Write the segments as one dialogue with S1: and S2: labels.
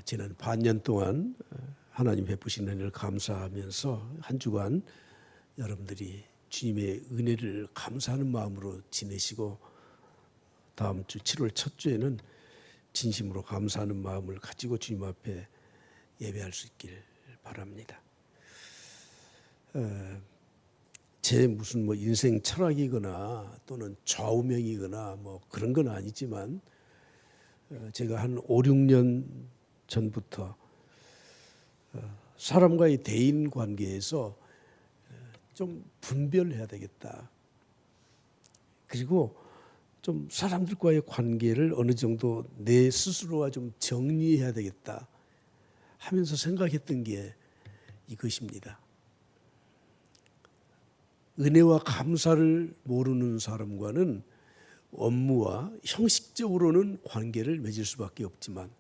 S1: 지난 반년 동안 하나님 베푸신 은혜를 감사하면서 한 주간 여러분들이 주님의 은혜를 감사하는 마음으로 지내시고 다음 주 7월 첫 주에는 진심으로 감사하는 마음을 가지고 주님 앞에 예배할 수 있길 바랍니다. 제 무슨 인생 철학이거나 또는 좌우명이거나 그런 건 아니지만 제가 한 5, 6년 전부터 사람과의 대인 관계에서 좀 분별해야 되겠다. 그리고 좀 사람들과의 관계를 어느 정도 내 스스로와 좀 정리해야 되겠다 하면서 생각했던 게 이것입니다. 은혜와 감사를 모르는 사람과는 업무와 형식적으로는 관계를 맺을 수밖에 없지만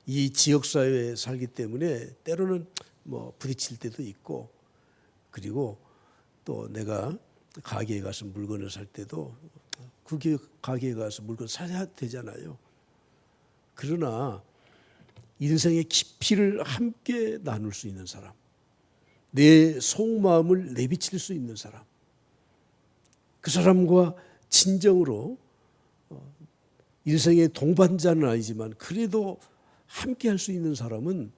S1: 이 지역사회에 살기 때문에 때로는 부딪힐 때도 있고, 그리고 또 내가 가게에 가서 물건을 살 때도 그 가게에 가서 물건 사야 되잖아요. 그러나 인생의 깊이를 함께 나눌 수 있는 사람, 내 속마음을 내비칠 수 있는 사람, 그 사람과 진정으로 인생의 동반자는 아니지만 그래도 함께 할 수 있는 사람은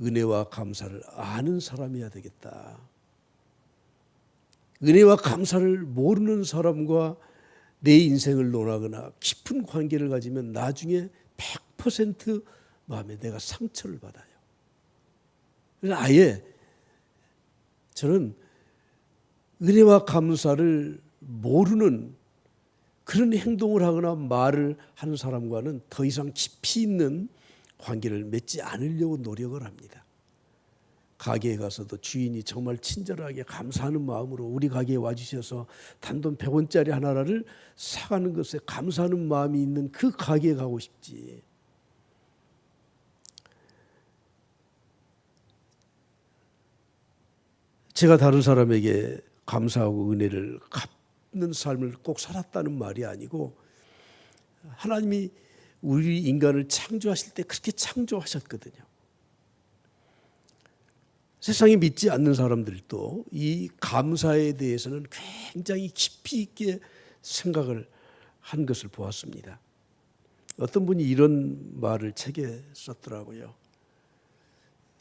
S1: 은혜와 감사를 아는 사람이어야 되겠다. 은혜와 감사를 모르는 사람과 내 인생을 논하거나 깊은 관계를 가지면 나중에 100% 마음에 내가 상처를 받아요. 그래서 아예 저는 은혜와 감사를 모르는 그런 행동을 하거나 말을 하는 사람과는 더 이상 깊이 있는 관계를 맺지 않으려고 노력을 합니다. 가게에 가서도 주인이 정말 친절하게 감사하는 마음으로 우리 가게에 와주셔서 단돈 100원짜리 하나를 사가는 것에 감사하는 마음이 있는 그 가게에 가고 싶지. 제가 다른 사람에게 감사하고 은혜를 갚는 삶을 꼭 살았다는 말이 아니고, 하나님이 우리 인간을 창조하실 때 그렇게 창조하셨거든요. 세상에 믿지 않는 사람들도 이 감사에 대해서는 굉장히 깊이 있게 생각을 한 것을 보았습니다. 어떤 분이 이런 말을 책에 썼더라고요.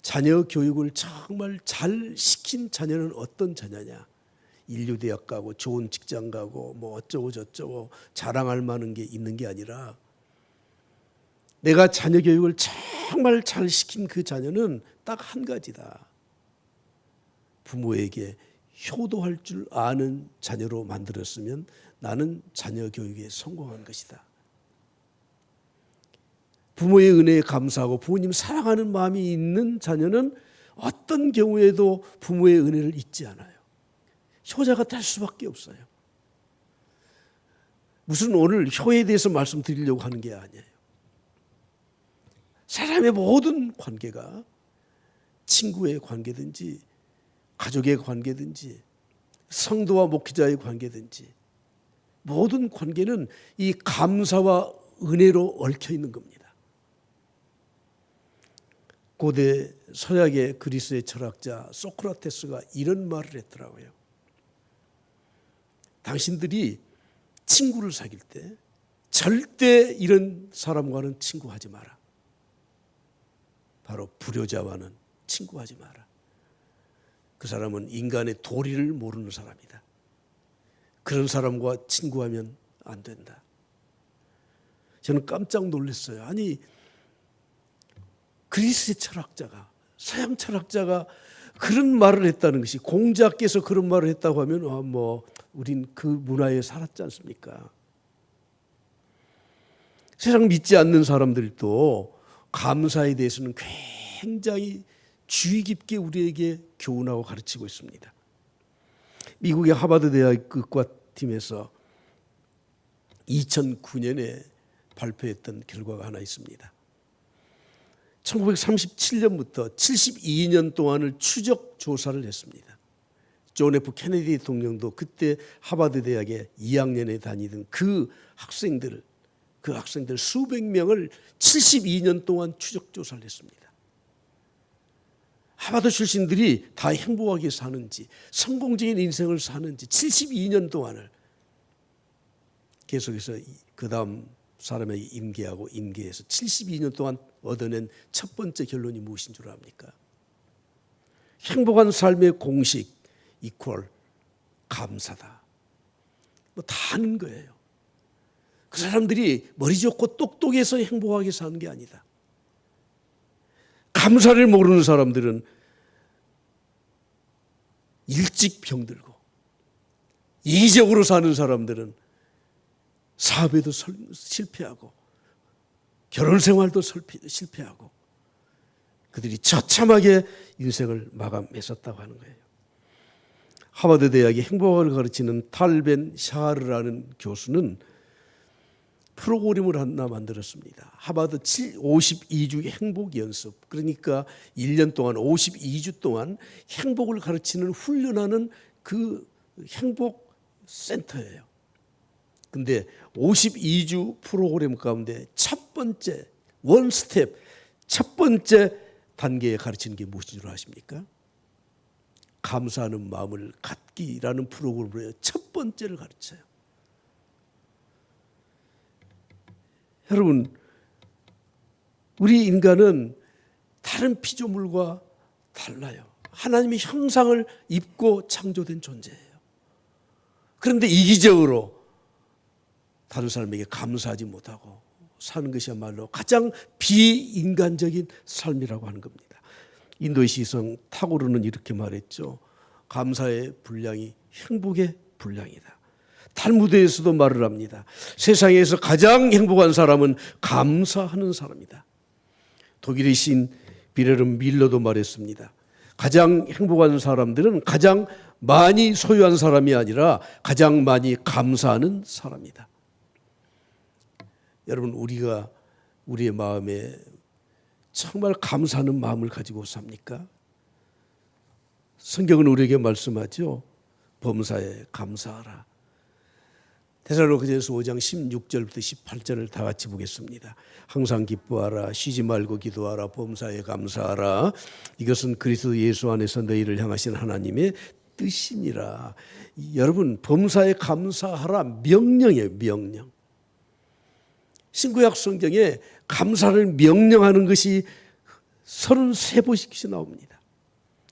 S1: 자녀 교육을 정말 잘 시킨 자녀는 어떤 자녀냐? 인류대학 가고 좋은 직장 가고 어쩌고 저쩌고 자랑할 만한 게 있는 게 아니라, 내가 자녀 교육을 정말 잘 시킨 그 자녀는 딱 한 가지다. 부모에게 효도할 줄 아는 자녀로 만들었으면 나는 자녀 교육에 성공한 것이다. 부모의 은혜에 감사하고 부모님 사랑하는 마음이 있는 자녀는 어떤 경우에도 부모의 은혜를 잊지 않아요. 효자가 될 수밖에 없어요. 무슨 오늘 효에 대해서 말씀드리려고 하는 게 아니에요. 사람의 모든 관계가 친구의 관계든지 가족의 관계든지 성도와 목회자의 관계든지 모든 관계는 이 감사와 은혜로 얽혀 있는 겁니다. 고대 서약의 그리스의 철학자 소크라테스가 이런 말을 했더라고요. 당신들이 친구를 사귈 때 절대 이런 사람과는 친구하지 마라. 바로 불효자와는 친구하지 마라. 그 사람은 인간의 도리를 모르는 사람이다. 그런 사람과 친구하면 안 된다. 저는 깜짝 놀랐어요. 아니, 그리스의 철학자가, 서양 철학자가 그런 말을 했다는 것이, 공자께서 그런 말을 했다고 하면 우린 그 문화에 살았지 않습니까? 세상 믿지 않는 사람들도 감사에 대해서는 굉장히 주의 깊게 우리에게 교훈하고 가르치고 있습니다. 미국의 하버드 대학 의과팀에서 2009년에 발표했던 결과가 하나 있습니다. 1937년부터 72년 동안을 추적 조사를 했습니다. 존 F 케네디 대통령도 그때 하버드 대학에 2학년에 다니던 그 그 학생들 수백 명을 72년 동안 추적 조사를 했습니다. 하버드 출신들이 다 행복하게 사는지, 성공적인 인생을 사는지 72년 동안을 계속해서 그 다음 사람에게 임계해서 72년 동안 얻어낸 첫 번째 결론이 무엇인 줄 압니까? 행복한 삶의 공식 이퀄 감사다. 뭐 다 아는 거예요. 그 사람들이 머리 좋고 똑똑해서 행복하게 사는 게 아니다. 감사를 모르는 사람들은 일찍 병들고, 이기적으로 사는 사람들은 사업에도 실패하고 결혼 생활도 실패하고 그들이 처참하게 인생을 마감했었다고 하는 거예요. 하버드 대학의 행복을 가르치는 탈벤 샤르라는 교수는 프로그램을 하나 만들었습니다. 하버드 52주 행복 연습, 그러니까 1년 동안 52주 동안 행복을 가르치는 훈련하는 그 행복 센터예요. 근데 52주 프로그램 가운데 첫 번째 원 스텝, 첫 번째 단계에 가르치는 게 무엇인 줄 아십니까? 감사하는 마음을 갖기라는 프로그램으로 첫 번째를 가르쳐요. 여러분, 우리 인간은 다른 피조물과 달라요. 하나님의 형상을 입고 창조된 존재예요. 그런데 이기적으로 다른 사람에게 감사하지 못하고 사는 것이야말로 가장 비인간적인 삶이라고 하는 겁니다. 인도의 시성 타고르는 이렇게 말했죠. 감사의 분량이 행복의 분량이다. 탈무드에서도 말을 합니다. 세상에서 가장 행복한 사람은 감사하는 사람이다. 독일의 시인 비레름 밀러도 말했습니다. 가장 행복한 사람들은 가장 많이 소유한 사람이 아니라 가장 많이 감사하는 사람이다. 여러분, 우리가 우리의 마음에 정말 감사하는 마음을 가지고 삽니까? 성경은 우리에게 말씀하죠. 범사에 감사하라. 데살로니가전서 5장 16절부터 18절을 다 같이 보겠습니다. 항상 기뻐하라, 쉬지 말고 기도하라, 범사에 감사하라. 이것은 그리스도 예수 안에서 너희를 향하신 하나님의 뜻이니라. 여러분, 범사에 감사하라 명령이에요, 명령. 신구약 성경에 감사를 명령하는 것이 33번씩 나옵니다.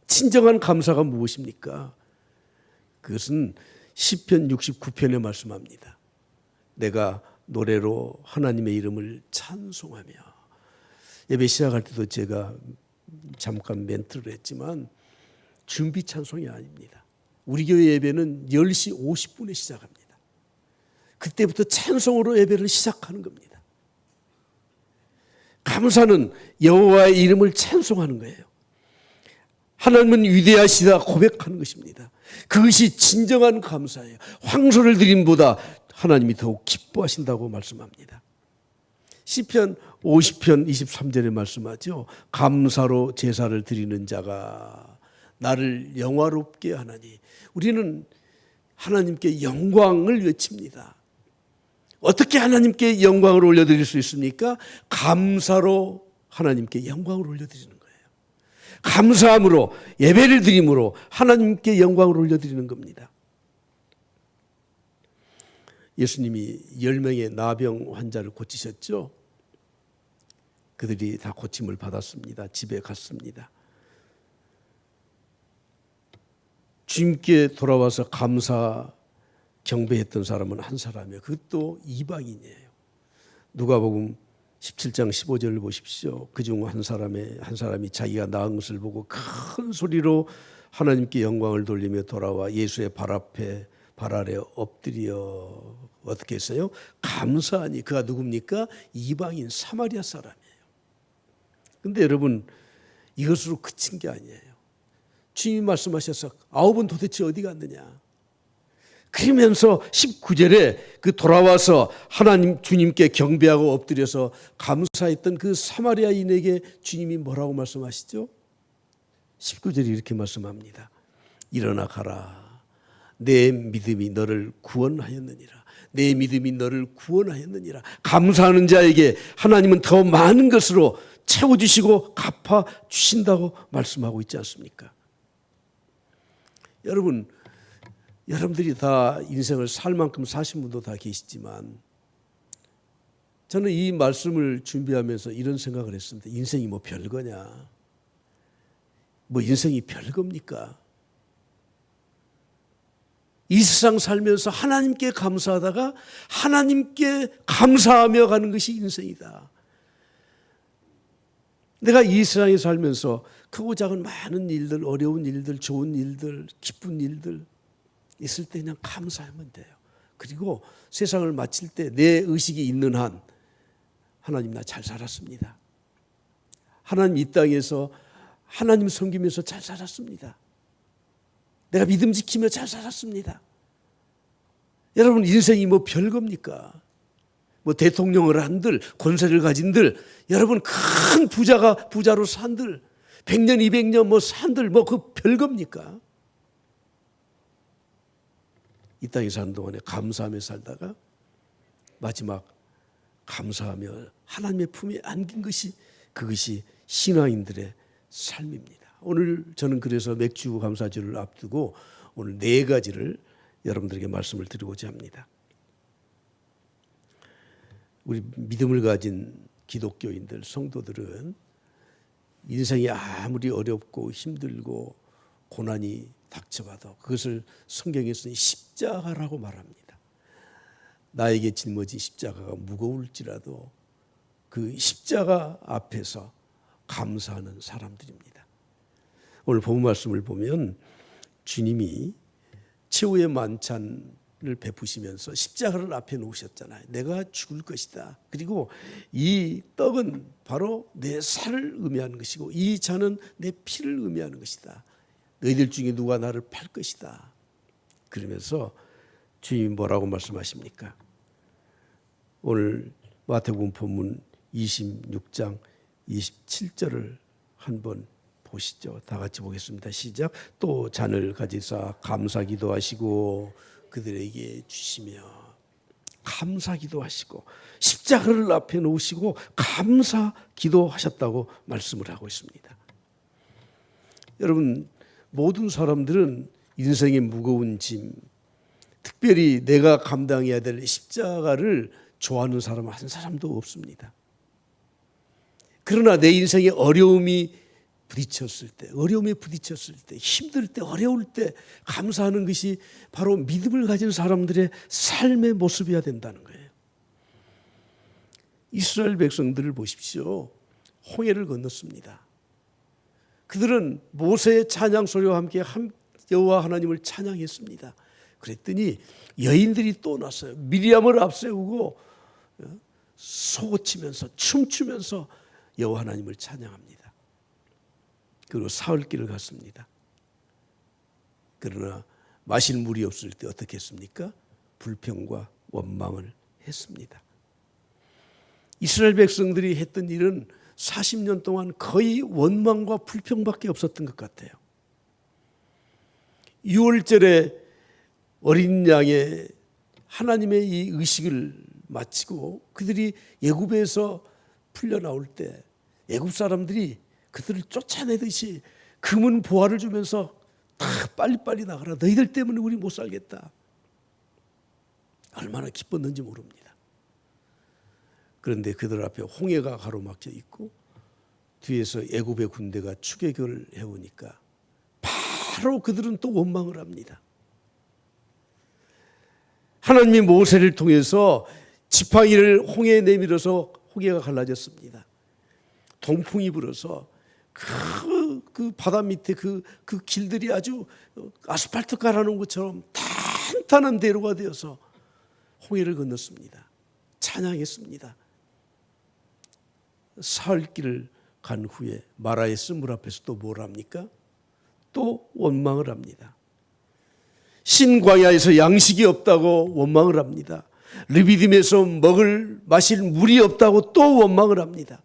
S1: 진정한 감사가 무엇입니까? 그것은 시편 69편에 말씀합니다. 내가 노래로 하나님의 이름을 찬송하며. 예배 시작할 때도 제가 잠깐 멘트를 했지만 준비 찬송이 아닙니다. 우리 교회 예배는 10시 50분에 시작합니다. 그때부터 찬송으로 예배를 시작하는 겁니다. 감사는 여호와의 이름을 찬송하는 거예요. 하나님은 위대하시다 고백하는 것입니다. 그것이 진정한 감사예요. 황소를 드림보다 하나님이 더욱 기뻐하신다고 말씀합니다. 시편 50편 23절에 말씀하죠. 감사로 제사를 드리는 자가 나를 영화롭게 하나니. 우리는 하나님께 영광을 외칩니다. 어떻게 하나님께 영광을 올려드릴 수 있습니까? 감사로 하나님께 영광을 올려드리는 거예요. 감사함으로 예배를 드림으로 하나님께 영광을 올려드리는 겁니다. 예수님이 10명의 나병 환자를 고치셨죠. 그들이 다 고침을 받았습니다. 집에 갔습니다. 주님께 돌아와서 감사 경배했던 사람은 한 사람이에요. 그것도 이방인이에요. 누가복음 17장 15절을 보십시오. 그중 한 사람이 자기가 낳은 것을 보고 큰 소리로 하나님께 영광을 돌리며 돌아와 예수의 발 아래 엎드려 어떻게 했어요? 감사하니. 그가 누굽니까? 이방인 사마리아 사람이에요. 그런데 여러분, 이것으로 그친 게 아니에요. 주님이 말씀하셔서 9은 도대체 어디 갔느냐? 그러면서 19절에 그 돌아와서 하나님 주님께 경배하고 엎드려서 감사했던 그 사마리아인에게 주님이 뭐라고 말씀하시죠? 19절이 이렇게 말씀합니다. 일어나 가라. 내 믿음이 너를 구원하였느니라. 내 믿음이 너를 구원하였느니라. 감사하는 자에게 하나님은 더 많은 것으로 채워주시고 갚아주신다고 말씀하고 있지 않습니까? 여러분, 여러분들이 다 인생을 살 만큼 사신 분도 다 계시지만 저는 이 말씀을 준비하면서 이런 생각을 했습니다. 인생이 뭐 별거냐? 뭐 인생이 별겁니까? 이 세상 살면서 하나님께 감사하다가 하나님께 감사하며 가는 것이 인생이다. 내가 이 세상에 살면서 크고 작은 많은 일들, 어려운 일들, 좋은 일들, 기쁜 일들 있을 때 그냥 감사하면 돼요. 그리고 세상을 마칠 때 내 의식이 있는 한 하나님 나 잘 살았습니다. 하나님 이 땅에서 하나님 섬기면서 잘 살았습니다. 내가 믿음 지키며 잘 살았습니다. 여러분 인생이 뭐 별겁니까? 뭐 대통령을 한들 권세를 가진들 여러분 큰 부자로 산들 100년 200년 뭐 산들 뭐 그 별겁니까? 이 땅에 사는 동안에 감사하며 살다가 마지막 감사하며 하나님의 품에 안긴 것이 그것이 신앙인들의 삶입니다. 오늘 저는 그래서 맥주 감사주를 앞두고 오늘 4가지를 여러분들에게 말씀을 드리고자 합니다. 우리 믿음을 가진 기독교인들, 성도들은 인생이 아무리 어렵고 힘들고 고난이 닥쳐봐도 그것을 성경에서는 십자가라고 말합니다. 나에게 짊어진 십자가가 무거울지라도 그 십자가 앞에서 감사하는 사람들입니다. 오늘 본문 말씀을 보면 주님이 최후의 만찬을 베푸시면서 십자가를 앞에 놓으셨잖아요. 내가 죽을 것이다. 그리고 이 떡은 바로 내 살을 의미하는 것이고 이 잔은 내 피를 의미하는 것이다. 너희들 중에 누가 나를 팔 것이다. 그러면서 주님이 뭐라고 말씀하십니까? 오늘 마태복음 본문 26장 27절을 한번 보시죠. 다 같이 보겠습니다. 시작. 또 잔을 가지사 감사 기도하시고 그들에게 주시며 감사 기도하시고 십자가를 앞에 놓으시고 감사 기도하셨다고 말씀을 하고 있습니다. 여러분 모든 사람들은 인생의 무거운 짐, 특별히 내가 감당해야 될 십자가를 좋아하는 사람 한 사람도 없습니다. 그러나 내 인생에 어려움에 부딪혔을 때, 힘들 때, 어려울 때 감사하는 것이 바로 믿음을 가진 사람들의 삶의 모습이어야 된다는 거예요. 이스라엘 백성들을 보십시오. 홍해를 건넜습니다. 그들은 모세의 찬양 소리와 함께 여호와 하나님을 찬양했습니다. 그랬더니 여인들이 또 났어요. 미리암을 앞세우고 소고치면서 춤추면서 여호와 하나님을 찬양합니다. 그리고 사흘길을 갔습니다. 그러나 마실 물이 없을 때 어떻게 했습니까? 불평과 원망을 했습니다. 이스라엘 백성들이 했던 일은 40년 동안 거의 원망과 불평밖에 없었던 것 같아요. 6월절에 어린 양의 하나님의 이 의식을 마치고 그들이 애굽에서 풀려나올 때 애굽 사람들이 그들을 쫓아내듯이 금은 보화를 주면서 다 빨리빨리 나가라. 너희들 때문에 우리 못 살겠다. 얼마나 기뻤는지 모릅니다. 그런데 그들 앞에 홍해가 가로막혀 있고 뒤에서 애굽의 군대가 추격을 해오니까 바로 그들은 또 원망을 합니다. 하나님이 모세를 통해서 지팡이를 홍해에 내밀어서 홍해가 갈라졌습니다. 동풍이 불어서 그 바다 밑에 그 길들이 아주 아스팔트 깔아놓은 것처럼 탄탄한 대로가 되어서 홍해를 건넜습니다. 찬양했습니다. 사흘길을 간 후에 마라의 쓴물 앞에서 또 뭘 합니까? 또 원망을 합니다. 신광야에서 양식이 없다고 원망을 합니다. 르비딤에서 마실 물이 없다고 또 원망을 합니다.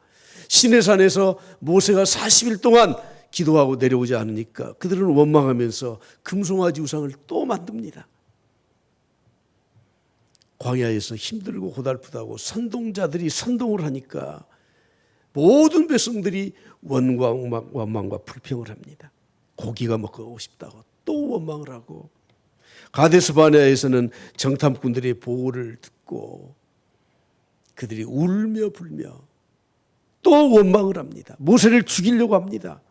S1: 시내산에서 모세가 40일 동안 기도하고 내려오지 않으니까 그들은 원망하면서 금송아지 우상을 또 만듭니다. 광야에서 힘들고 고달프다고 선동자들이 선동을 하니까 모든 백성들이 원망과 불평을 합니다. 고기가 먹고 싶다고 또 원망을 하고, 가데스 바네아에서는 정탐꾼들의 보호를 듣고 그들이 울며 불며 또 원망을 합니다. 모세를 죽이려고 합니다.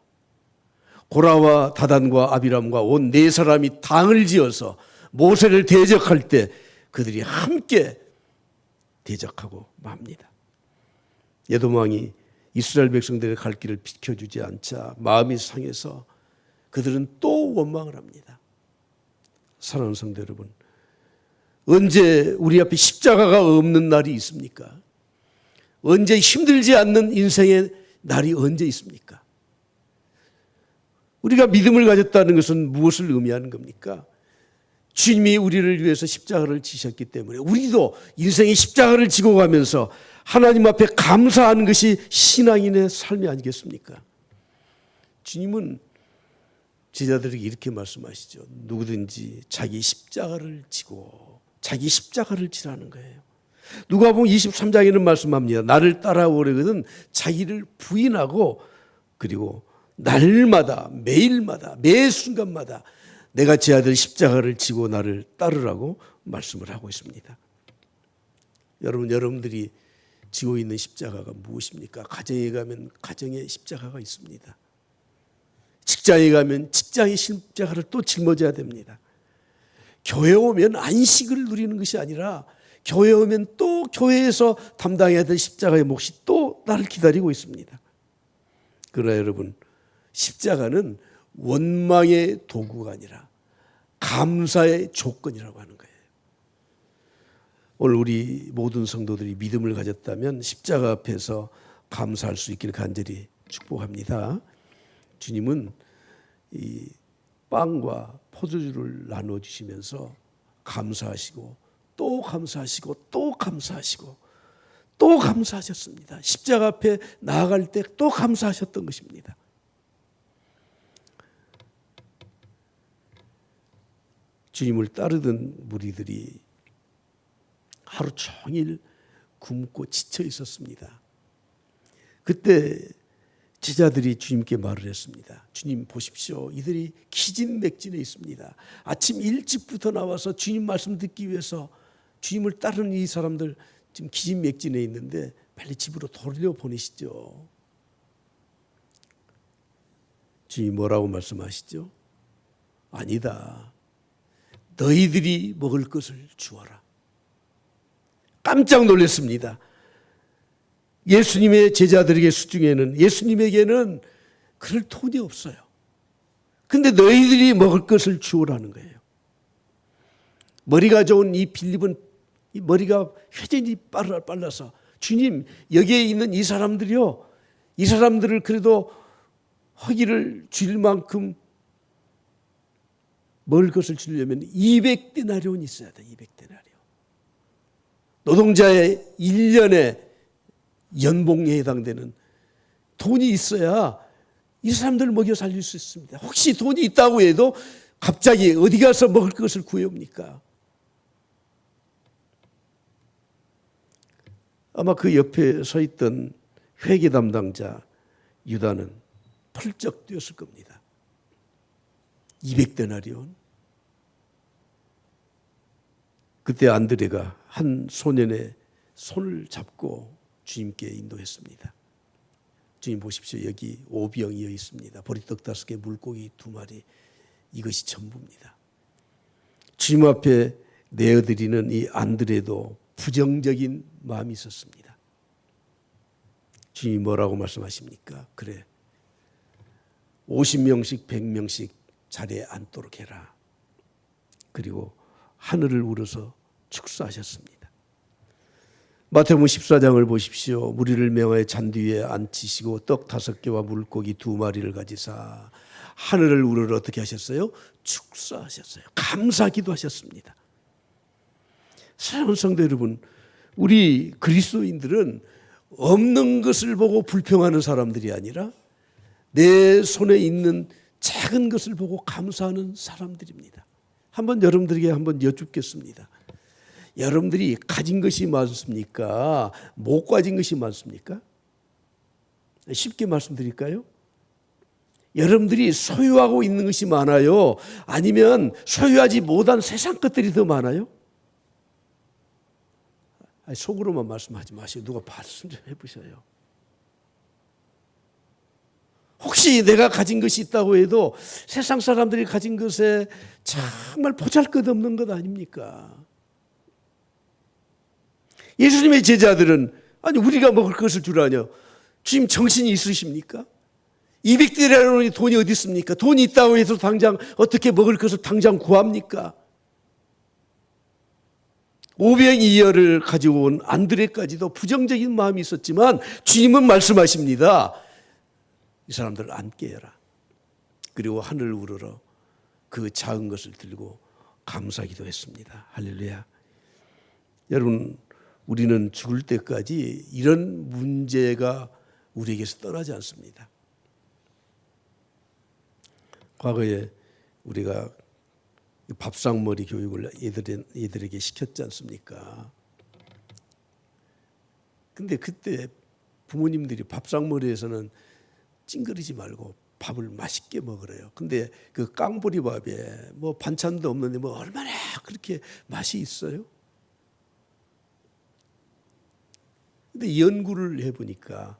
S1: 고라와 다단과 아비람과 온 네 사람이 당을 지어서 모세를 대적할 때 그들이 함께 대적하고 맙니다. 에돔왕이 이스라엘 백성들의 갈 길을 비켜주지 않자 마음이 상해서 그들은 또 원망을 합니다. 사랑하는 성도 여러분, 언제 우리 앞에 십자가가 없는 날이 있습니까? 언제 힘들지 않는 인생의 날이 언제 있습니까? 우리가 믿음을 가졌다는 것은 무엇을 의미하는 겁니까? 주님이 우리를 위해서 십자가를 지셨기 때문에 우리도 인생의 십자가를 지고 가면서 하나님 앞에 감사하는 것이 신앙인의 삶이 아니겠습니까? 주님은 제자들에게 이렇게 말씀하시죠. 누구든지 자기 십자가를 지고 자기 십자가를 지라는 거예요. 누가복음 23장에는 말씀합니다. 나를 따라오려거든 자기를 부인하고 그리고 날마다 매일마다 매 순간마다 내가 제 아들 십자가를 지고 나를 따르라고 말씀을 하고 있습니다. 여러분들이 지고 있는 십자가가 무엇입니까? 가정에 가면 가정의 십자가가 있습니다. 직장에 가면 직장의 십자가를 또 짊어져야 됩니다. 교회 오면 안식을 누리는 것이 아니라 교회 오면 또 교회에서 담당해야 될 십자가의 몫이 또 나를 기다리고 있습니다. 그러나 여러분, 십자가는 원망의 도구가 아니라 감사의 조건이라고 하는 거예요. 오늘 우리 모든 성도들이 믿음을 가졌다면 십자가 앞에서 감사할 수 있기를 간절히 축복합니다. 주님은 이 빵과 포도주를 나눠주시면서 감사하시고 또 감사하시고 또 감사하시고 또 감사하셨습니다. 십자가 앞에 나아갈 때 또 감사하셨던 것입니다. 주님을 따르던 무리들이 하루 종일 굶고 지쳐 있었습니다. 그때 제자들이 주님께 말을 했습니다. 주님 보십시오. 이들이 기진맥진해 있습니다. 아침 일찍부터 나와서 주님 말씀 듣기 위해서 주님을 따르는 이 사람들 지금 기진맥진해 있는데 빨리 집으로 돌려보내시죠. 주님 뭐라고 말씀하시죠? 아니다. 너희들이 먹을 것을 주어라. 깜짝 놀랐습니다. 예수님의 제자들에게 수중에는 예수님에게는 그럴 돈이 없어요. 근데 너희들이 먹을 것을 주오라는 거예요. 머리가 좋은 이 빌립은 이 머리가 회전이 빨라서 주님 여기에 있는 이 사람들이요. 이 사람들을 그래도 허기를 줄 만큼 먹을 것을 주려면 200데나리온이 있어야 돼. 200데나리온. 노동자의 1년의 연봉에 해당되는 돈이 있어야 이 사람들을 먹여 살릴 수 있습니다. 혹시 돈이 있다고 해도 갑자기 어디 가서 먹을 것을 구해옵니까? 아마 그 옆에 서 있던 회계 담당자 유다는 펄쩍 뛰었을 겁니다. 200데나리온. 그때 안드레가 한 소년의 손을 잡고 주님께 인도했습니다. 주님 보십시오. 여기 5병이어 있습니다. 보리떡 5개, 물고기 2마리. 이것이 전부입니다. 주님 앞에 내어드리는 이 안드레도 부정적인 마음이 있었습니다. 주님이 뭐라고 말씀하십니까? 그래, 50명씩 100명씩 자리에 앉도록 해라. 그리고 하늘을 우러서 축사하셨습니다. 마태복음 14장을 보십시오. 무리를 명하여 잔디 위에 앉히시고 떡 5개와 물고기 2마리를 가지사 하늘을 우러러 어떻게 하셨어요? 축사하셨어요. 감사기도 하셨습니다. 사랑하는 성도 여러분, 우리 그리스도인들은 없는 것을 보고 불평하는 사람들이 아니라 내 손에 있는 작은 것을 보고 감사하는 사람들입니다. 한번 여러분들에게 한번 여쭙겠습니다. 여러분들이 가진 것이 많습니까? 못 가진 것이 많습니까? 쉽게 말씀드릴까요? 여러분들이 소유하고 있는 것이 많아요? 아니면 소유하지 못한 세상 것들이 더 많아요? 속으로만 말씀하지 마시고 누가 말씀 좀 해보셔요. 혹시 내가 가진 것이 있다고 해도 세상 사람들이 가진 것에 정말 보잘것없는 것 아닙니까? 예수님의 제자들은 아니 우리가 먹을 것을 주라뇨. 주님 정신이 있으십니까? 200데나리온의 돈이 어디 있습니까? 돈이 있다고 해서 당장 어떻게 먹을 것을 당장 구합니까? 오병이어를 가지고 온 안드레까지도 부정적인 마음이 있었지만 주님은 말씀하십니다. 이 사람들을 안 깨어라. 그리고 하늘을 우러러 그 작은 것을 들고 감사기도 했습니다. 할렐루야. 여러분, 우리는 죽을 때까지 이런 문제가 우리에게서 떠나지 않습니다. 과거에 우리가 밥상머리 교육을 애들에게 시켰지 않습니까? 근데 그때 부모님들이 밥상머리에서는 찡그리지 말고 밥을 맛있게 먹으래요. 근데 그 깡보리밥에 뭐 반찬도 없는데 뭐 얼마나 그렇게 맛이 있어요? 근데 연구를 해보니까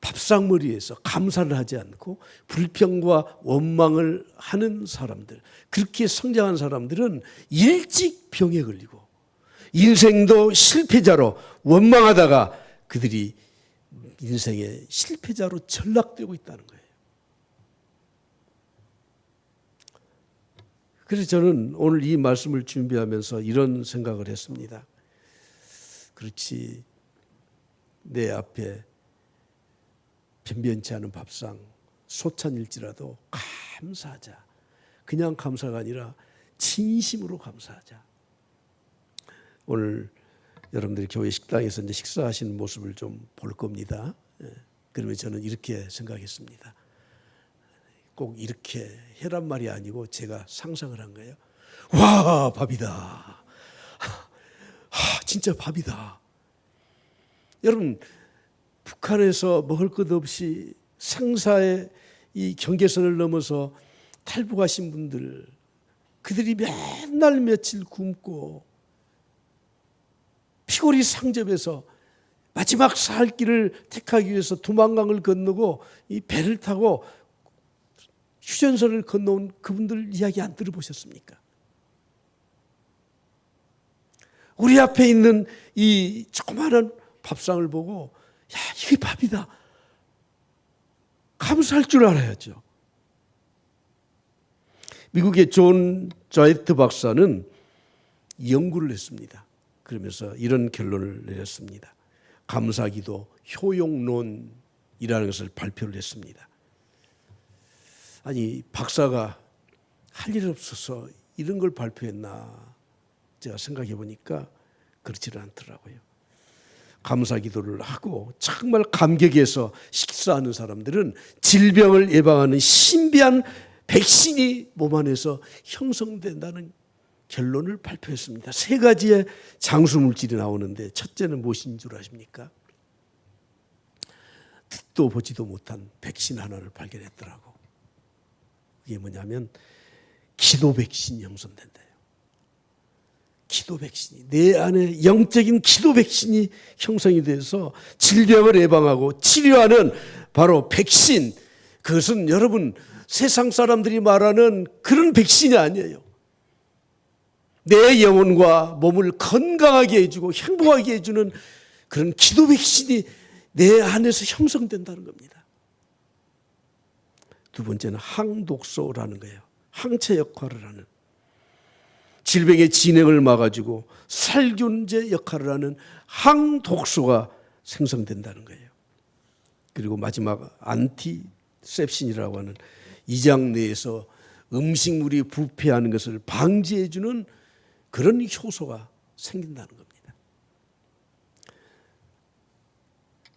S1: 밥상머리에서 감사를 하지 않고 불평과 원망을 하는 사람들, 그렇게 성장한 사람들은 일찍 병에 걸리고 인생도 실패자로 원망하다가 그들이 인생의 실패자로 전락되고 있다는 거예요. 그래서 저는 오늘 이 말씀을 준비하면서 이런 생각을 했습니다. 그렇지, 내 앞에 변변치 않은 밥상, 소찬일지라도 감사하자. 그냥 감사가 아니라 진심으로 감사하자. 오늘 여러분들이 교회 식당에서 이제 식사하시는 모습을 좀 볼 겁니다. 그러면 저는 이렇게 생각했습니다. 꼭 이렇게 해란 말이 아니고 제가 상상을 한 거예요. 와, 밥이다. 진짜 밥이다. 여러분, 북한에서 먹을 것 없이 생사의 이 경계선을 넘어서 탈북하신 분들, 그들이 맨날 며칠 굶고 피골이 상접해서 마지막 살 길을 택하기 위해서 두만강을 건너고 이 배를 타고 휴전선을 건너온 그분들 이야기 안 들어보셨습니까? 우리 앞에 있는 이 조그마한 밥상을 보고 야, 이게 밥이다. 감사할 줄 알아야죠. 미국의 존 자이트 박사는 연구를 했습니다. 그러면서 이런 결론을 내렸습니다. 감사기도 효용론이라는 것을 발표를 했습니다. 아니, 박사가 할 일 없어서 이런 걸 발표했나 제가 생각해 보니까 그렇지는 않더라고요. 감사기도를 하고 정말 감격해서 식사하는 사람들은 질병을 예방하는 신비한 백신이 몸 안에서 형성된다는 결론을 발표했습니다. 3가지의 장수물질이 나오는데 첫째는 무엇인 줄 아십니까? 듣도 보지도 못한 백신 하나를 발견했더라고. 그게 뭐냐면 기도 백신이 형성된대요. 기도 백신이, 내 안에 영적인 기도 백신이 형성이 돼서 질병을 예방하고 치료하는 바로 백신, 그것은 여러분 세상 사람들이 말하는 그런 백신이 아니에요. 내 영혼과 몸을 건강하게 해주고 행복하게 해주는 그런 기도 백신이 내 안에서 형성된다는 겁니다. 두 번째는 항독소라는 거예요. 항체 역할을 하는, 질병의 진행을 막아주고 살균제 역할을 하는 항독소가 생성된다는 거예요. 그리고 마지막 안티셉신이라고 하는 이장 내에서 음식물이 부패하는 것을 방지해주는 그런 효소가 생긴다는 겁니다.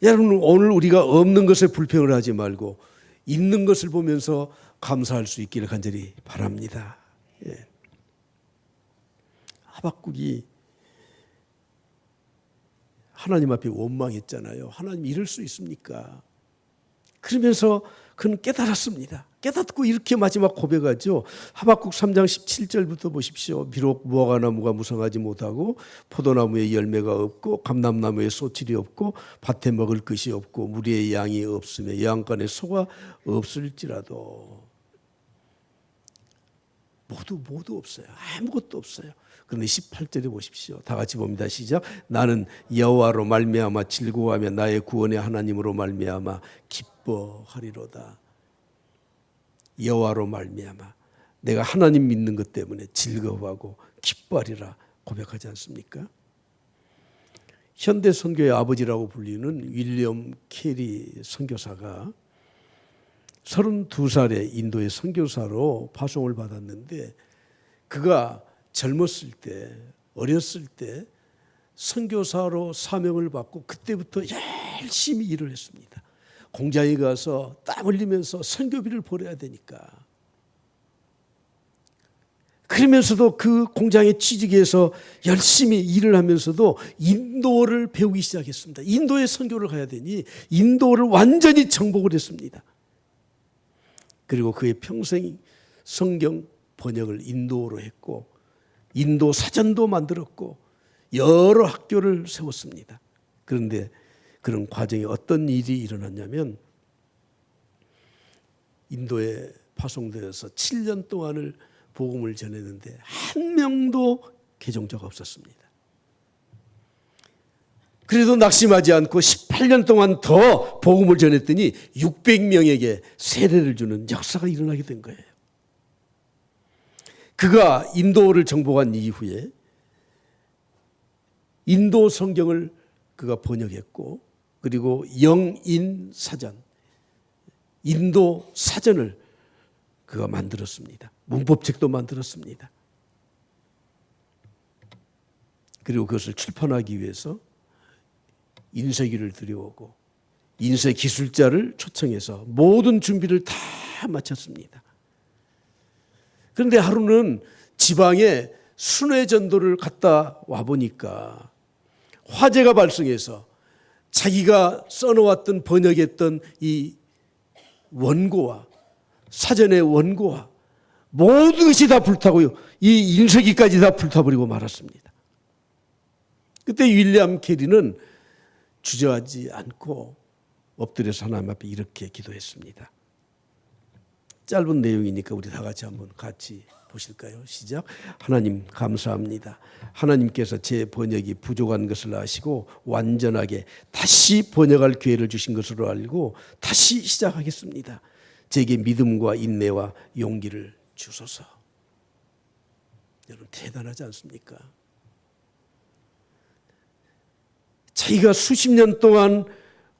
S1: 여러분, 오늘 우리가 없는 것에 불평을 하지 말고 있는 것을 보면서 감사할 수 있기를 간절히 바랍니다. 예. 하박국이 하나님 앞에 원망했잖아요. 하나님 이럴 수 있습니까? 그러면서 그는 깨달았습니다. 깨닫고 이렇게 마지막 고백하죠. 하박국 3장 17절부터 보십시오. 비록 무화과나무가 무성하지 못하고 포도나무에 열매가 없고 감람나무에 소출이 없고 밭에 먹을 것이 없고 무리의 양이 없으며 양간에 소가 없을지라도 모두 없어요. 아무것도 없어요. 그런데 18절에 보십시오. 다 같이 봅니다. 시작. 나는 여호와로 말미암아 즐거워하며 나의 구원의 하나님으로 말미암아 기뻐하리로다. 여호와로 말미암아 내가 하나님 믿는 것 때문에 즐거워하고 기뻐하리라 고백하지 않습니까? 현대 선교의 아버지라고 불리는 윌리엄 캐리 선교사가 32살에 인도의 선교사로 파송을 받았는데 그가 젊었을 때, 어렸을 때 선교사로 사명을 받고 그때부터 열심히 일을 했습니다. 공장에 가서 땀 흘리면서 선교비를 벌어야 되니까. 그러면서도 그 공장에 취직해서 열심히 일을 하면서도 인도어를 배우기 시작했습니다. 인도에 선교를 가야 되니 인도어를 완전히 정복을 했습니다. 그리고 그의 평생 성경 번역을 인도어로 했고 인도 사전도 만들었고 여러 학교를 세웠습니다. 그런데 그런 과정에 어떤 일이 일어났냐면 인도에 파송되어서 7년 동안을 복음을 전했는데 한 명도 개종자가 없었습니다. 그래도 낙심하지 않고 18년 동안 더 복음을 전했더니 600명에게 세례를 주는 역사가 일어나게 된 거예요. 그가 인도를 정복한 이후에 인도 성경을 그가 번역했고 그리고 영인 사전, 인도 사전을 그가 만들었습니다. 문법책도 만들었습니다. 그리고 그것을 출판하기 위해서 인쇄기를 들여오고 인쇄 기술자를 초청해서 모든 준비를 다 마쳤습니다. 그런데 하루는 지방에 순회 전도를 갔다 와보니까 화재가 발생해서 자기가 써놓았던 번역했던 이 원고와 사전의 원고와 모든 것이 다 불타고요. 이 인쇄기까지 다 불타버리고 말았습니다. 그때 윌리엄 캐리는 주저하지 않고 엎드려서 하나님 앞에 이렇게 기도했습니다. 짧은 내용이니까 우리 다 같이 한번 같이 보실까요? 시작. 하나님 감사합니다. 하나님께서 제 번역이 부족한 것을 아시고 완전하게 다시 번역할 기회를 주신 것으로 알고 다시 시작하겠습니다. 제게 믿음과 인내와 용기를 주소서. 여러분 대단하지 않습니까? 자기가 수십 년 동안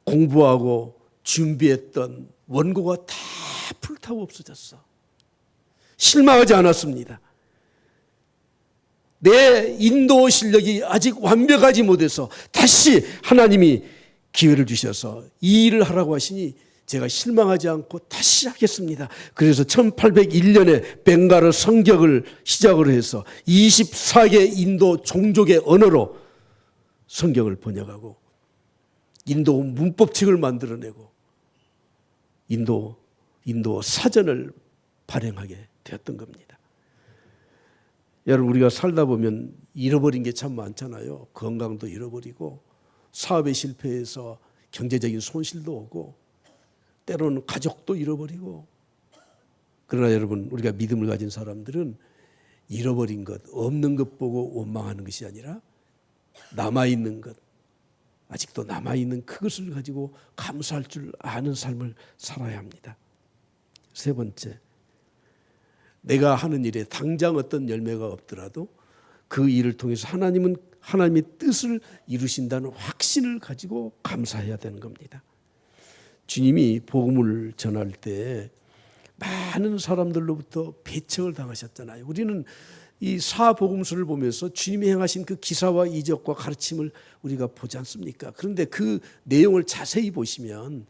S1: 공부하고 준비했던 원고가 다 불타고 없어졌어. 실망하지 않았습니다. 내 인도 실력이 아직 완벽하지 못해서 다시 하나님이 기회를 주셔서 이 일을 하라고 하시니 제가 실망하지 않고 다시 하겠습니다. 그래서 1801년에 벵가르 성격을 시작을 해서 24개 인도 종족의 언어로 성경을 번역하고 인도 문법책을 만들어내고 인도 사전을 발행하게 되었던 겁니다. 여러분 우리가 살다 보면 잃어버린 게 참 많잖아요. 건강도 잃어버리고 사업에 실패해서 경제적인 손실도 오고 때로는 가족도 잃어버리고 그러나 여러분 우리가 믿음을 가진 사람들은 잃어버린 것, 없는 것 보고 원망하는 것이 아니라 남아있는 것, 아직도 남아있는 그것을 가지고 감사할 줄 아는 삶을 살아야 합니다. 세 번째, 내가 하는 일에 당장 어떤 열매가 없더라도 그 일을 통해서 하나님은 하나님의 뜻을 이루신다는 확신을 가지고 감사해야 되는 겁니다. 주님이 복음을 전할 때 많은 사람들로부터 배척을 당하셨잖아요. 우리는 이 사복음서를 보면서 주님이 행하신 그 기사와 이적과 가르침을 우리가 보지 않습니까? 그런데 그 내용을 자세히 보시면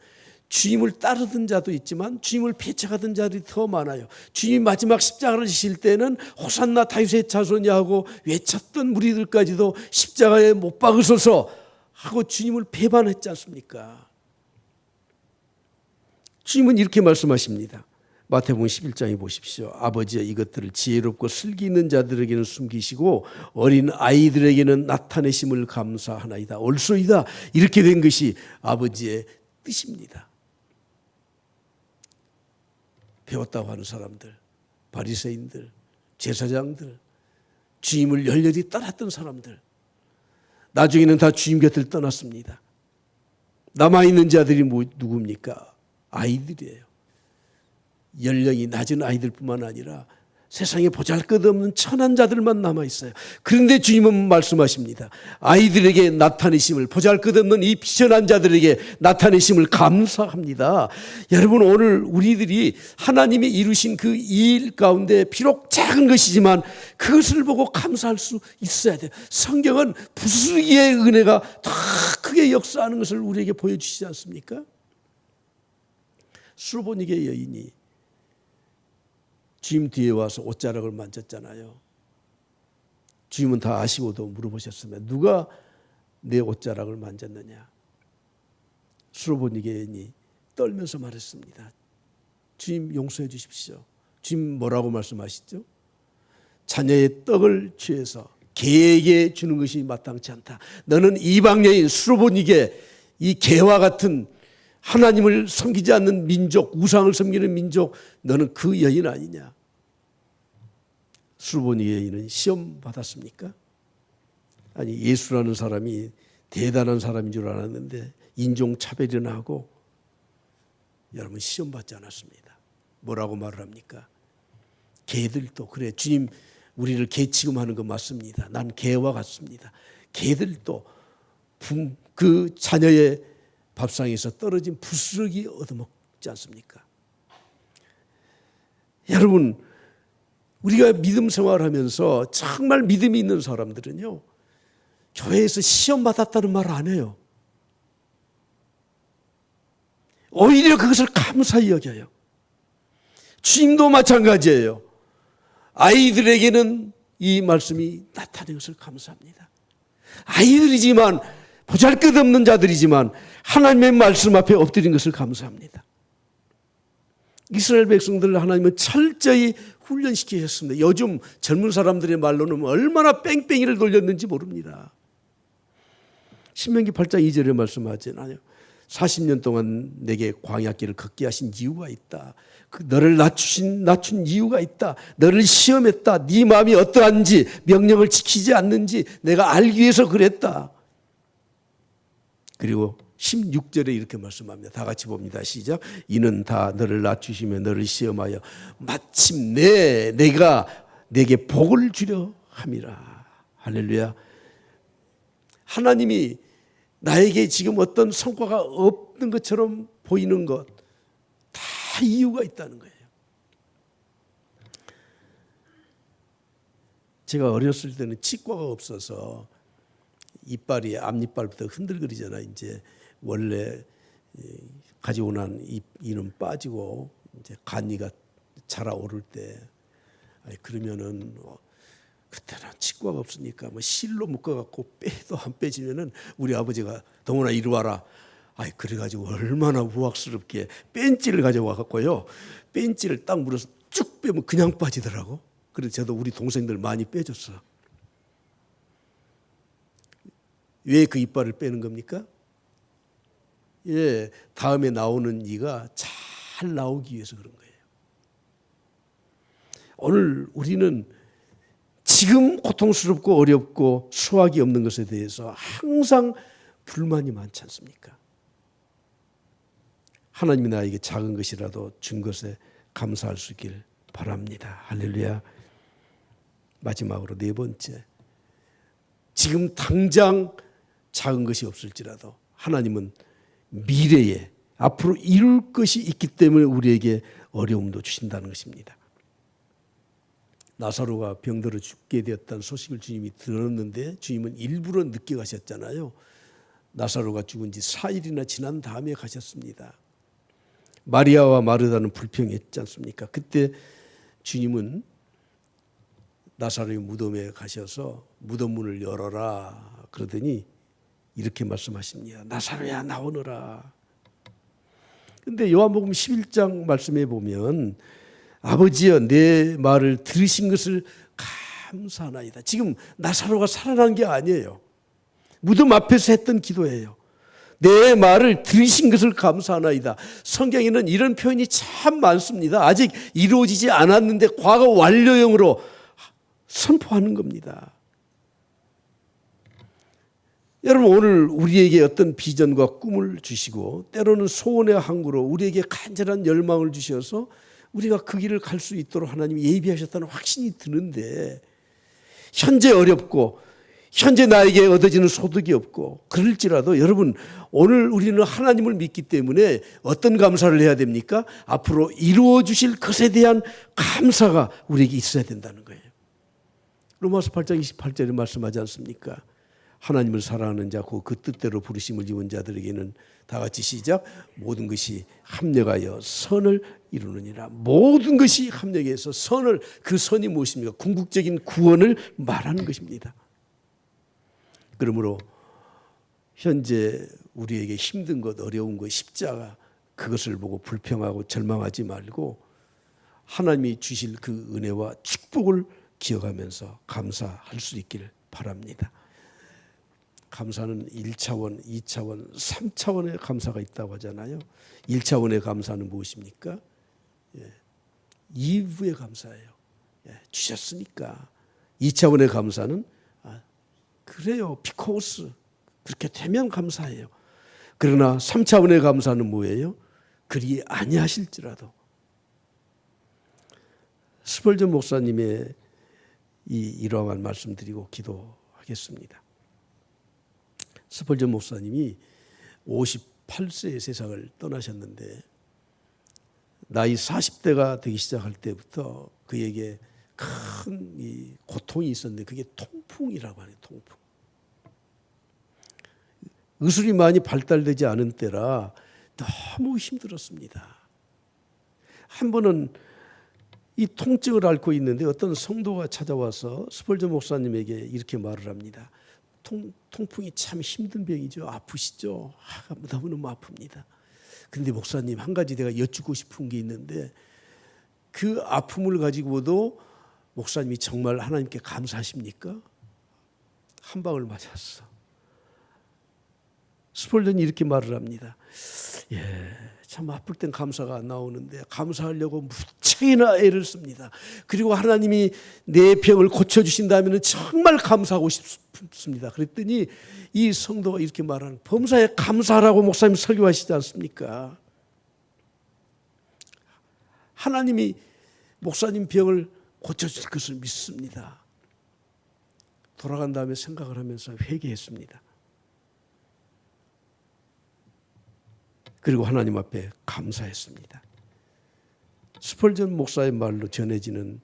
S1: 주님을 따르던 자도 있지만 주님을 배척하던 자들이 더 많아요. 주님이 마지막 십자가를 지실 때는 호산나 다윗의 자손이 하고 외쳤던 무리들까지도 십자가에 못 박으소서 하고 주님을 배반했지 않습니까? 주님은 이렇게 말씀하십니다. 마태복음 11장에 보십시오. 아버지여 이것들을 지혜롭고 슬기 있는 자들에게는 숨기시고 어린 아이들에게는 나타내심을 감사하나이다. 옳소이다. 이렇게 된 것이 아버지의 뜻입니다. 배웠다고 하는 사람들, 바리새인들, 제사장들, 주님을 열렬히 따랐던 사람들, 나중에는 다 주님 곁을 떠났습니다. 남아있는 자들이 누굽니까? 아이들이에요. 연령이 낮은 아이들뿐만 아니라 세상에 보잘것없는 천한 자들만 남아있어요. 그런데 주님은 말씀하십니다. 아이들에게 나타내심을, 보잘것없는 이 비천한 자들에게 나타내심을 감사합니다. 여러분, 오늘 우리들이 하나님이 이루신 그 일 가운데 비록 작은 것이지만 그것을 보고 감사할 수 있어야 돼요. 성경은 부스러기의 은혜가 더 크게 역사하는 것을 우리에게 보여주시지 않습니까? 수로보니게 여인이 주님 뒤에 와서 옷자락을 만졌잖아요. 주님은 다 아시고도 물어보셨으면 누가 내 옷자락을 만졌느냐? 수로보니게 여인이 떨면서 말했습니다. 주님 용서해 주십시오. 주님 뭐라고 말씀하시죠? 자녀의 떡을 취해서 개에게 주는 것이 마땅치 않다. 너는 이방 여인 수로보니게 이 개와 같은 하나님을 섬기지 않는 민족, 우상을 섬기는 민족, 너는 그 여인 아니냐? 수로보니 여인은 시험 받았습니까? 아니, 예수라는 사람이 대단한 사람인 줄 알았는데 인종차별이나 하고 여러분 시험 받지 않았습니다. 뭐라고 말을 합니까? 개들도 그래, 주님 우리를 개 취급하는 거 맞습니다. 난 개와 같습니다. 개들도 그 자녀의 밥상에서 떨어진 부스러기 얻어먹지 않습니까? 여러분, 우리가 믿음 생활하면서 정말 믿음이 있는 사람들은요, 교회에서 시험 받았다는 말 안 해요. 오히려 그것을 감사히 여겨요. 주님도 마찬가지예요. 아이들에게는 이 말씀이 나타낸 것을 감사합니다. 아이들이지만, 보잘것없는 자들이지만 하나님의 말씀 앞에 엎드린 것을 감사합니다. 이스라엘 백성들을 하나님은 철저히 훈련시키셨습니다. 요즘 젊은 사람들의 말로는 얼마나 뺑뺑이를 돌렸는지 모릅니다. 신명기 8장 2절에 말씀하잖아요. 40년 동안 내게 광야길을 걷게 하신 이유가 있다. 너를 낮춘 이유가 있다. 너를 시험했다. 네 마음이 어떠한지, 명령을 지키지 않는지 내가 알기 위해서 그랬다. 그리고 16절에 이렇게 말씀합니다. 다 같이 봅니다. 시작. 이는 다 너를 낮추시며 너를 시험하여 마침내 내가 내게 복을 주려 함이라. 할렐루야. 하나님이 나에게 지금 어떤 성과가 없는 것처럼 보이는 것, 다 이유가 있다는 거예요. 제가 어렸을 때는 치과가 없어서 이빨이 앞니빨부터 흔들거리잖아. 이제 원래 가지고 난 이는 빠지고 이제 간이가 자라오를 때, 그러면은 그때는 치과가 없으니까 뭐 실로 묶어갖고 빼도 안 빼지면은 우리 아버지가 동훈아 이리 와라. 그래가지고 얼마나 우악스럽게 뺀찌를 가져와갖고요. 뺀찌를 딱 물어서 쭉 빼면 그냥 빠지더라고. 그래서 저도 우리 동생들 많이 빼줬어. 왜 그 이빨을 빼는 겁니까? 다음에 나오는 이가 잘 나오기 위해서 그런 거예요. 오늘 우리는 지금 고통스럽고 어렵고 수확이 없는 것에 대해서 항상 불만이 많지 않습니까? 하나님이 나에게 작은 것이라도 준 것에 감사할 수 있길 바랍니다. 할렐루야. 마지막으로 네 번째, 지금 당장 작은 것이 없을지라도 하나님은 미래에 앞으로 이룰 것이 있기 때문에 우리에게 어려움도 주신다는 것입니다. 나사로가 병들어 죽게 되었다는 소식을 주님이 들었는데 주님은 일부러 늦게 가셨잖아요. 나사로가 죽은 지 4일이나 지난 다음에 가셨습니다. 마리아와 마르다는 불평했지 않습니까? 그때 주님은 나사로의 무덤에 가셔서 무덤 문을 열어라 그러더니 이렇게 말씀하십니다. 나사로야 나오너라. 근데 요한복음 11장 말씀에 보면 아버지여 내 말을 들으신 것을 감사하나이다. 지금 나사로가 살아난 게 아니에요. 무덤 앞에서 했던 기도예요. 내 말을 들으신 것을 감사하나이다. 성경에는 이런 표현이 참 많습니다. 아직 이루어지지 않았는데 과거 완료형으로 선포하는 겁니다. 여러분 오늘 우리에게 어떤 비전과 꿈을 주시고 때로는 소원의 항구로 우리에게 간절한 열망을 주셔서 우리가 그 길을 갈 수 있도록 하나님이 예비하셨다는 확신이 드는데 현재 어렵고 현재 나에게 얻어지는 소득이 없고 그럴지라도 여러분 오늘 우리는 하나님을 믿기 때문에 어떤 감사를 해야 됩니까? 앞으로 이루어 주실 것에 대한 감사가 우리에게 있어야 된다는 거예요. 로마서 8장 28절에 말씀하지 않습니까? 하나님을 사랑하는 자, 그 뜻대로 부르심을 입은 자들에게는 다 같이 시작. 모든 것이 합력하여 선을 이루느니라. 모든 것이 합력해서 선을, 그 선이 무엇입니까? 궁극적인 구원을 말하는 것입니다. 그러므로 현재 우리에게 힘든 것, 어려운 것, 십자가 그것을 보고 불평하고 절망하지 말고 하나님이 주실 그 은혜와 축복을 기억하면서 감사할 수 있기를 바랍니다. 감사는 1차원, 2차원, 3차원의 감사가 있다고 하잖아요. 1차원의 감사는 무엇입니까? 이후의 감사예요. 주셨으니까. 2차원의 감사는 그래요. 비코스. 그렇게 되면 감사해요. 그러나 3차원의 감사는 뭐예요? 그리 아니하실지라도. 스펄전 목사님의 이러한 말씀 드리고 기도하겠습니다. 스펄전 목사님이 58세의 세상을 떠나셨는데 나이 40대가 되기 시작할 때부터 그에게 큰 이 고통이 있었는데 그게 통풍이라고 하네요. 통풍. 의술이 많이 발달되지 않은 때라 너무 힘들었습니다. 한 번은 이 통증을 앓고 있는데 어떤 성도가 찾아와서 스펄전 목사님에게 이렇게 말을 합니다. 통풍이 참 힘든 병이죠. 아프시죠? 너무너무 아픕니다. 근데 목사님 한 가지 내가 여쭙고 싶은 게 있는데 그 아픔을 가지고도 목사님이 정말 하나님께 감사하십니까? 한 방울 맞았어. 스펄전이 이렇게 말을 합니다. 참 아플 땐 감사가 안 나오는데 감사하려고 무척이나 애를 씁니다. 그리고 하나님이 내 병을 고쳐주신다면 정말 감사하고 싶습니다. 그랬더니 이 성도가 이렇게 말하는 범사에 감사하라고 목사님 설교하시지 않습니까? 하나님이 목사님 병을 고쳐줄 것을 믿습니다. 돌아간 다음에 생각을 하면서 회개했습니다. 그리고 하나님 앞에 감사했습니다. 스펄전 목사의 말로 전해지는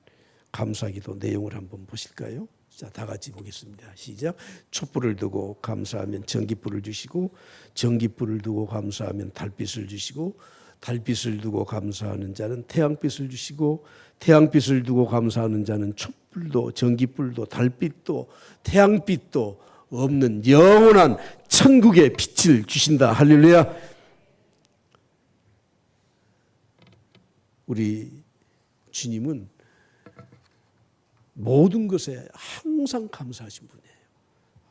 S1: 감사기도 내용을 한번 보실까요? 자, 다 같이 보겠습니다. 시작. 촛불을 두고 감사하면 전깃불을 주시고 전깃불을 두고 감사하면 달빛을 주시고 달빛을 두고 감사하는 자는 태양빛을 주시고 태양빛을 두고 감사하는 자는 촛불도 전깃불도 달빛도 태양빛도 없는 영원한 천국의 빛을 주신다. 할렐루야. 우리 주님은 모든 것에 항상 감사하신 분이에요.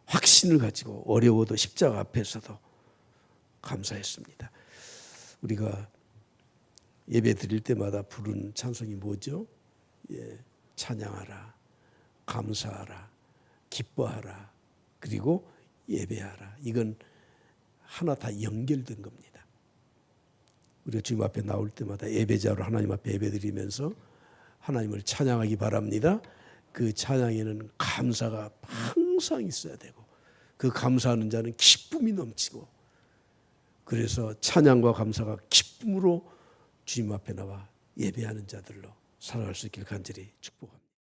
S1: 확신을 가지고 어려워도 십자가 앞에서도 감사했습니다. 우리가 예배 드릴 때마다 부르는 찬송이 뭐죠? 찬양하라, 감사하라, 기뻐하라, 그리고 예배하라. 이건 하나 다 연결된 겁니다. 우리가 주님 앞에 나올 때마다 예배자로 하나님 앞에 예배드리면서 하나님을 찬양하기 바랍니다. 그 찬양에는 감사가 항상 있어야 되고 그 감사하는 자는 기쁨이 넘치고 그래서 찬양과 감사가 기쁨으로 주님 앞에 나와 예배하는 자들로 살아갈 수 있기를 간절히 축복합니다.